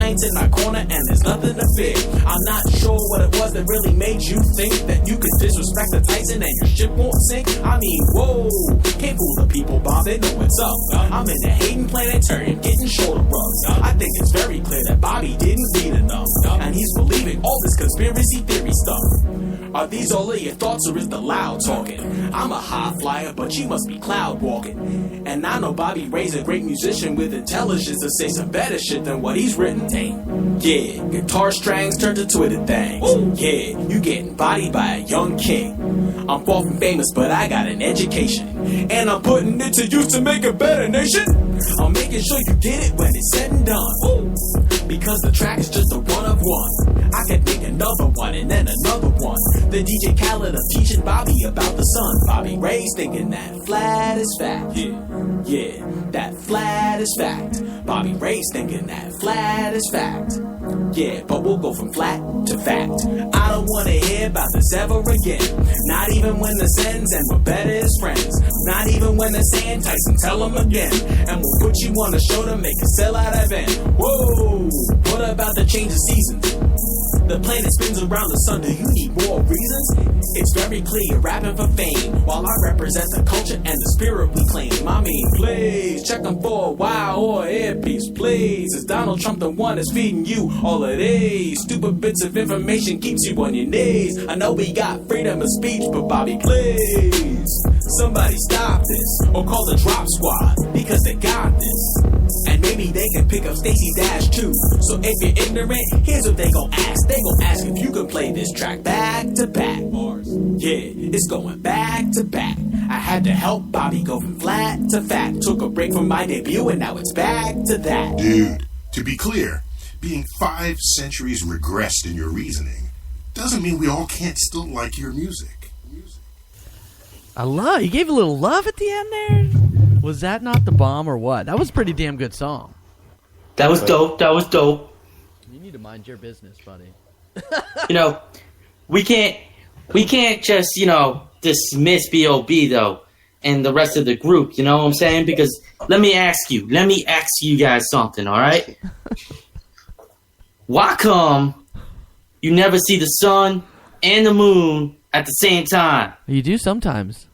giants in my corner and there's nothing to fear. I'm not sure what it was that really made you think that you could disrespect the Tyson and your ship won't sink. I mean, whoa, can't fool the people, Bob, they know what's up. I'm in the Hayden Planetarium getting shoulder rubs. I think it's very clear that Bobby didn't read enough, and he's believing all this conspiracy theory stuff. Are these all of your thoughts or is the loud talking? I'm a high flyer, but you must be cloud walking. And I know Bobby Ray's a great musician with intelligence to say some better shit than what he's written. Dang. Yeah, guitar strings turn to Twitter things. Ooh. Yeah, you getting bodied by a young king. I'm far from famous, but I got an education, and I'm putting it to use to make a better nation. I'm making sure you get it when it's said and done. Ooh. Because the track is just a one of one. I could make another one and then another one. The DJ Khaled of teaching Bobby about the sun. Bobby Ray's thinking that flat is fact. Yeah, that flat is fact. Bobby Ray's thinking that flat is fact. Yeah, but we'll go from flat to fact. I don't wanna hear about this ever again. Not even when the sends and we're better as friends. Not even when they're saying Tyson, tell them again. And we'll put you on a show to make a sellout event. Whoa, what about the change of seasons? The planet spins around the sun, do you need more reasons? It's very clear you're rapping for fame, while I represent the culture and the spirit we claim. I mean, please, check them for a wow or earpiece, please. Is Donald Trump the one that's feeding you all of these stupid bits of information keeps you on your knees? I know we got freedom of speech, but Bobby, please, somebody stop this, or call the drop squad, because they got this. And maybe they can pick up Stacey Dash too. So if you're ignorant, here's what they gon' ask. They gon' ask if you can play this track back to back. Yeah, it's going back to back. I had to help Bobby go from flat to fat. Took a break from my debut and now it's back to that. Dude, to be clear, being 5 centuries regressed in your reasoning doesn't mean we all can't still like your music. I love. You gave a little love at the end there. Was that not the bomb or what? That was a pretty damn good song. That was dope. That was dope. You need to mind your business, buddy. You know, we can't just, dismiss B.O.B. though and the rest of the group, you know what I'm saying? Because let me ask you guys something, all right? Why come you never see the sun and the moon at the same time? You do sometimes.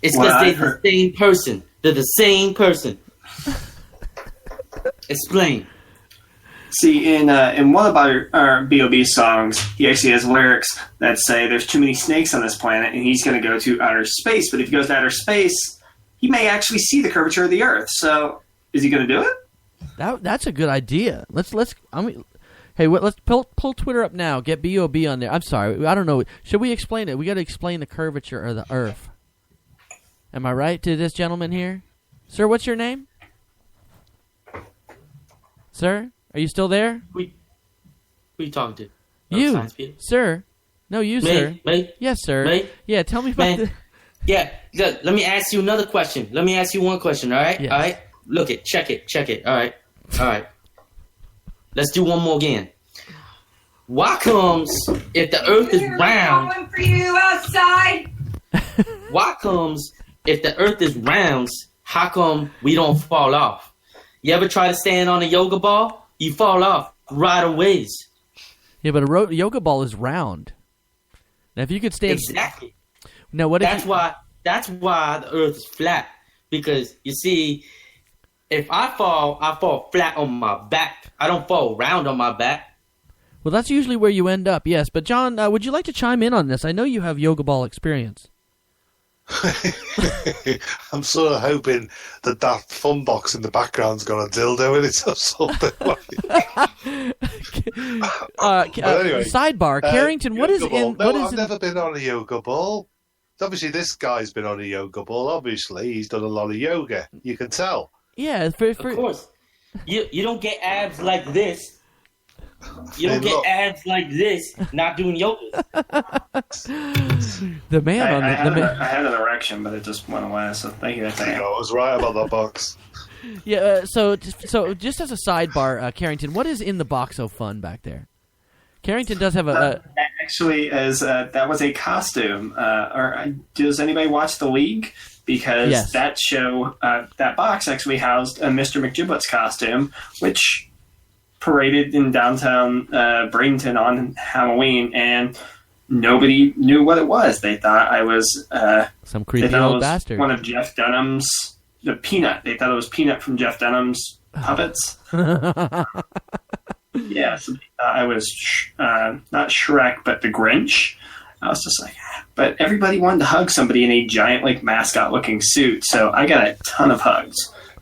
It's because they're the same person. They're the same person. Explain. See, in one of our B.O.B. songs, he actually has lyrics that say there's too many snakes on this planet and he's going to go to outer space. But if he goes to outer space, he may actually see the curvature of the Earth. So is he going to do it? That's a good idea. Hey, let's pull Twitter up now. Get B.O.B. on there. I'm sorry. I don't know. Should we explain it? We got to explain the curvature of the Earth. Am I right to this gentleman here? Sir, what's your name? Sir, are you still there? Who are you talking to? You, sir. No, you, sir. Me? Yes, sir. Me? Yeah, tell me about the... Yeah, look, let me ask you another question. Let me ask you one question, all right? Yes. All right? Look it, check it. All right. Let's do one more again. Why comes, if the Earth is round... Going for you outside. Why comes, if the Earth is round, how come we don't fall off? You ever try to stand on a yoga ball? You fall off right away. Yeah, but a yoga ball is round. Now, if you could stand... Exactly. Now, what That's why the Earth is flat. Because, you see, if I fall flat on my back. I don't fall round on my back. Well, that's usually where you end up, yes. But, John, would you like to chime in on this? I know you have yoga ball experience. I'm sort of hoping that fun box in the background's got a dildo in it or something. Anyway, sidebar, Carrington, what is in... I've never been on a yoga ball. Obviously, this guy's been on a yoga ball. Obviously, he's done a lot of yoga. You can tell. Yeah, of course. You don't get abs like this. You don't get abs like this not doing yoga. The man on the... I had an erection, but it just went away, so thank you. I was right about that box. Yeah, so just as a sidebar, Carrington, what is in the box so fun back there? Carrington does have a... Actually, that was a costume. Does anybody watch The League? Because yes. That show, that box actually housed a Mr. McGiblet's costume, which paraded in downtown Bradenton on Halloween, and nobody knew what it was. They thought I was some creepy old bastard. One of Jeff Dunham's the Peanut. They thought it was Peanut from Jeff Dunham's puppets. Yeah, so I was not Shrek, but the Grinch. I was just like, but everybody wanted to hug somebody in a giant, like, mascot-looking suit, so I got a ton of hugs.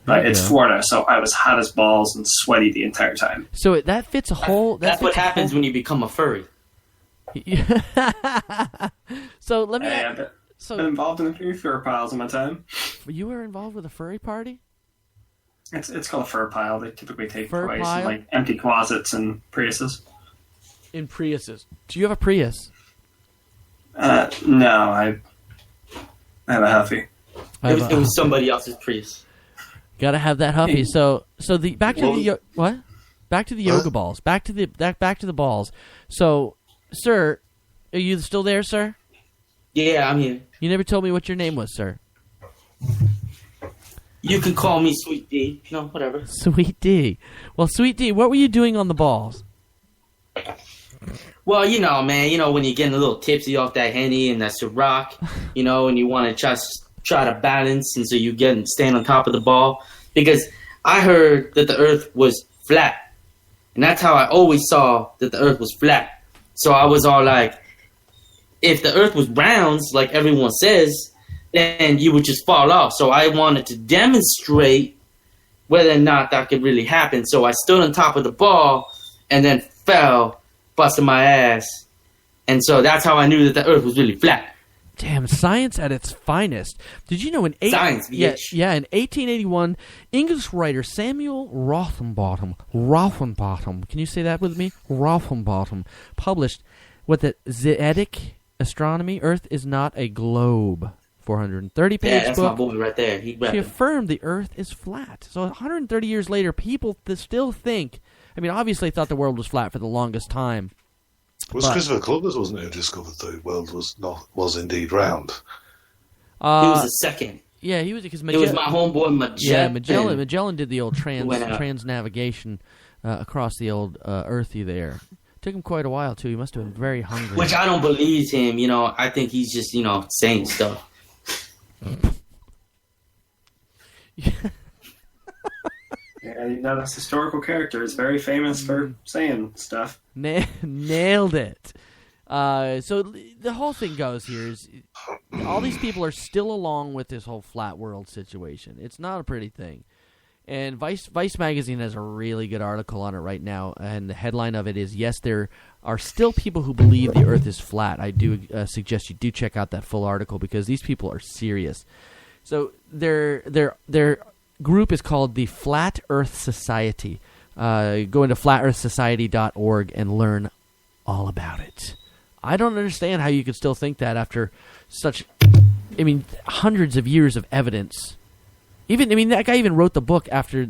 But it's Florida, so I was hot as balls and sweaty the entire time. So that fits a whole... That's what happens when you become a furry. So let me... I've been involved in a few fur piles in my time. You were involved with a furry party? It's called a fur pile. They typically take Fur place pile? in, like, empty closets and Priuses. In Priuses. Do you have a Prius? No, I have a Huffy. Everything was somebody else's Prius. Gotta have that Huffy. So the back to the what? Back to the yoga balls. Back to the balls. So, sir, are you still there, sir? Yeah, I'm here. You never told me what your name was, sir. You can call me Sweet D. No, whatever. Sweet D. Well, Sweet D, what were you doing on the balls? Well, you know, man, when you're getting a little tipsy off that Henny and that Ciroc, and you want to try to balance, and so you stand on top of the ball. Because I heard that the Earth was flat. And that's how I always saw that the Earth was flat. So I was all like, if the Earth was round, like everyone says, then you would just fall off. So I wanted to demonstrate whether or not that could really happen. So I stood on top of the ball and then fell, busted my ass. And so that's how I knew that the Earth was really flat. Damn, science at its finest. Did you know in 1881, English writer Samuel Rothenbottom, can you say that with me? Rothenbottom, published what the Zeetic Astronomy, Earth is not a globe. 430-page yeah, that's book. My boy right there. She affirmed the Earth is flat. So 130 years later, people still think. I mean, obviously, they thought the world was flat for the longest time. Was Christopher Columbus, wasn't it, who discovered the world was indeed round? He was the second. Yeah, he was because it was my homeboy Magellan. Yeah, Magellan did the old trans navigation across the old earthy there. Took him quite a while too. He must have been very hungry. Which I don't believe him. I think he's just saying stuff. Yeah, this historical character is very famous for saying stuff. Nailed it. So the whole thing goes here is all these people are still along with this whole flat world situation. It's not a pretty thing. And Vice magazine has a really good article on it right now, and the headline of it is, yes, there are still people who believe the Earth is flat. I do suggest you do check out that full article because these people are serious. So their group is called the Flat Earth Society. Go into flatearthsociety.org and learn all about it. I don't understand how you could still think that after hundreds of years of evidence. That guy even wrote the book after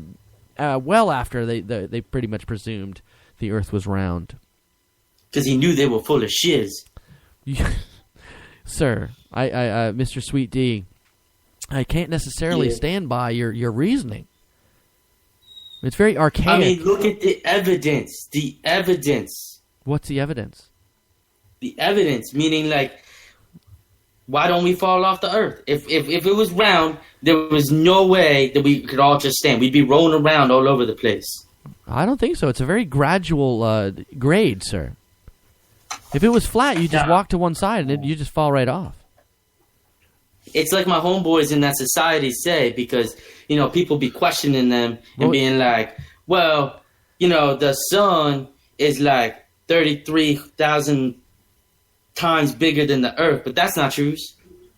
they pretty much presumed the Earth was round. Because he knew they were full of shiz. Sir, Mr. Sweet D, I can't necessarily stand by your reasoning. It's very archaic. I mean, look at the evidence. The evidence. What's the evidence? The evidence, meaning why don't we fall off the Earth? If it was round, there was no way that we could all just stand. We'd be rolling around all over the place. I don't think so. It's a very gradual grade, sir. If it was flat, you just walk to one side and you just fall right off. It's like my homeboys in that society say, because, people be questioning them and being like, well, the sun is 33,000 times bigger than the Earth, but that's not true.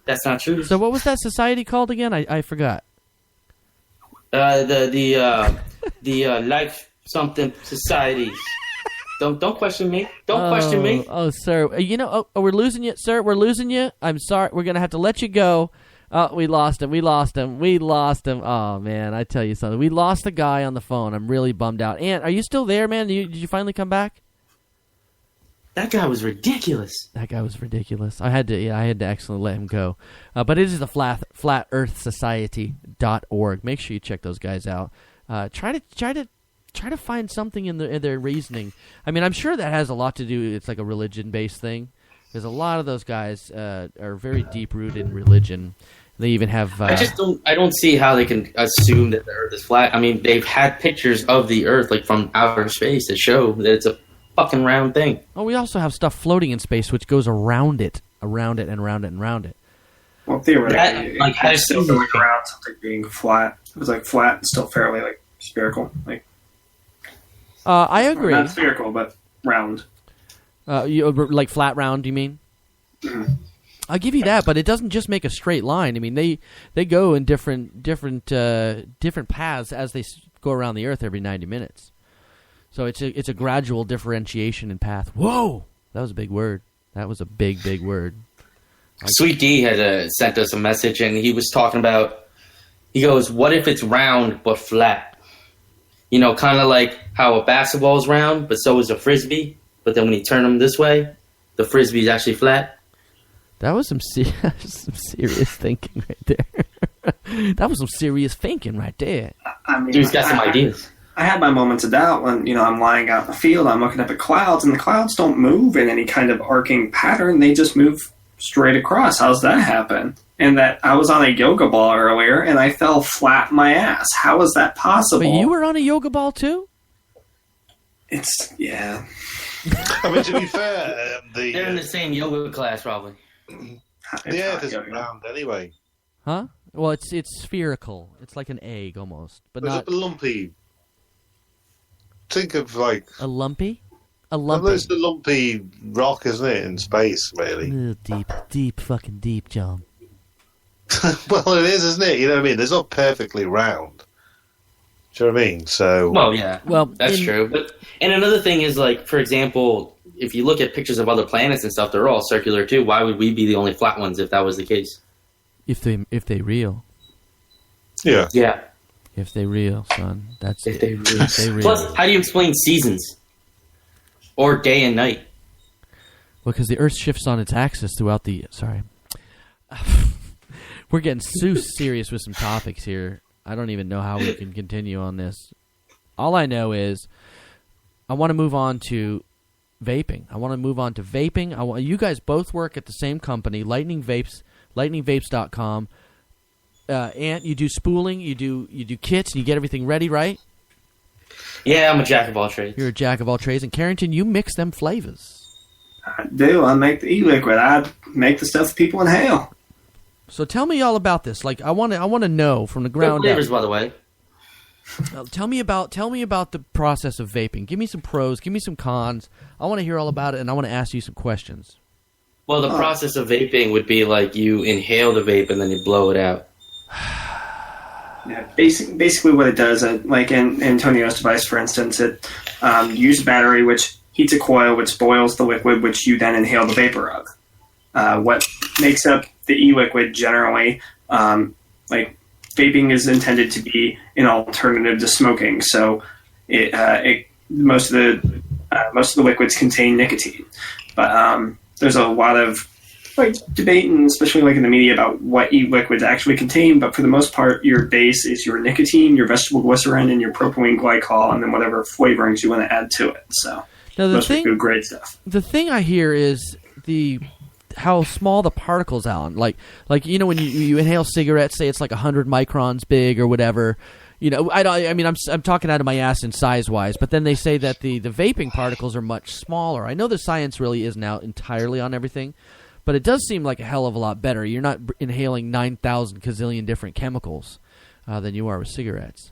That's not true. So what was that society called again? I forgot. The Life Something Society. Don't question me. Don't question me. Oh, sir. We're losing you, sir. We're losing you. I'm sorry. We're gonna have to let you go. Oh, we lost him. Oh man, I tell you something. We lost the guy on the phone. I'm really bummed out. Ant, are you still there, man? Did you finally come back? That guy was ridiculous. I had to actually let him go. But it is the flatearthsociety.org. Make sure you check those guys out. Try to try to find something in their reasoning. I mean, I'm sure that has a lot to do. It's like a religion-based thing, because a lot of those guys are very deep-rooted in religion. They even have. I don't see how they can assume that the Earth is flat. I mean, they've had pictures of the Earth like from outer space that show that it's a fucking round thing. Oh, we also have stuff floating in space which goes around it, and around it, and around it. Well, theoretically, how it's still going around something being flat. It was like flat and still fairly like spherical. Like I agree. Not spherical, but round. Like flat round, you mean? Mm-hmm. I'll give you that, but it doesn't just make a straight line. I mean, they go in different paths as they go around the Earth every 90 minutes. So it's a gradual differentiation in path. Whoa, that was a big word. That was a big word. Sweet D had sent us a message, and he was talking about. He goes, "What if it's round but flat? You know, kind of like how a basketball is round, but so is a frisbee. But then when you turn them this way, the frisbee is actually flat." That was some serious thinking right there. That was some serious thinking right there. I mean, Dude's got some ideas. I had my moments of doubt when, I'm lying out in the field, I'm looking up at clouds, and the clouds don't move in any kind of arcing pattern. They just move straight across. How's that happen? And that I was on a yoga ball earlier, and I fell flat my ass. How is that possible? But you were on a yoga ball too? Yeah. I mean, to be fair, they're in the same yoga class, probably. The Earth isn't round anyway. Huh? Well, it's spherical. It's like an egg almost, but There's not a lumpy. Think of like a lumpy. Well, it's the lumpy rock, isn't it, in space, really? Deep, fucking deep, John. Well, it is, isn't it? You know what I mean? It's not perfectly round. Do you know what I mean? So. Well, yeah. Well, that's true. And another thing is, like, for example, if you look at pictures of other planets and stuff, they're all circular too. Why would we be the only flat ones if that was the case? If they real. Yeah. Yeah. If they real, son. That's if they real. If they real. Plus, how do you explain seasons? Or day and night? Well, because the Earth shifts on its axis throughout the... Sorry. We're getting so serious with some topics here. I don't even know how we can continue on this. All I know is I want to move on to vaping. You guys both work at the same company, Lightning Vapes, lightningvapes.com. Ant, you do spooling, you do kits, and you get everything ready, right? Yeah, I'm a jack of all trades. You're a jack of all trades. And Carrington, you mix them flavors. I do. I make the e-liquid. I make the stuff people inhale. So tell me all about this. Like, I want to know from the ground Good flavors, up. by the way. Tell me about the process of vaping. Give me some pros. Give me some cons. I want to hear all about it, and I want to ask you some questions. Well, the process of vaping would be like you inhale the vape and then you blow it out. Yeah, basically what it does, like in Antonio's device, for instance, it uses a battery which heats a coil, which boils the liquid, which you then inhale the vapor of. What makes up the e-liquid generally, like vaping is intended to be an alternative to smoking, so most of the liquids contain nicotine, but there's a lot of debate, and especially like in the media, about what e-liquids actually contain. But for the most part, your base is your nicotine, your vegetable glycerin, and your propylene glycol, and then whatever flavorings you want to add to it. So those are good grade stuff. The thing I hear is how small the particles are. Like when you inhale cigarettes, say it's like 100 microns big or whatever. I'm talking out of my ass in size-wise, but then they say that the vaping particles are much smaller. I know the science really isn't out entirely on everything, but it does seem like a hell of a lot better. You're not inhaling 9,000 gazillion different chemicals than you are with cigarettes.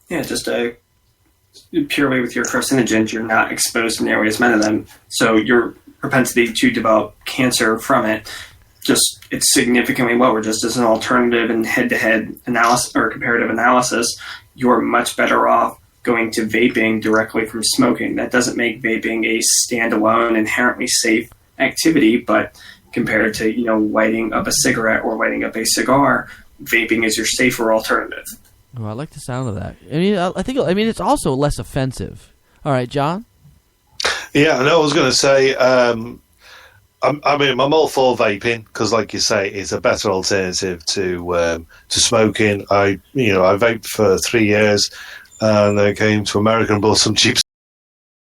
Yeah, just purely with your carcinogens, you're not exposed to nearly as many of them. So your propensity to develop cancer from it, it's significantly lower. Just as an alternative in head-to-head analysis or comparative analysis, you're much better off going to vaping directly from smoking. That doesn't make vaping a standalone, inherently safe activity, but compared to lighting up a cigarette or lighting up a cigar, vaping is your safer alternative. Oh, I like the sound of that. I mean it's also less offensive. All right, John. Yeah, I know. I was going to say, I'm all for vaping because, like you say, it's a better alternative to smoking. I vaped for 3 years. and they came to America and bought some cheap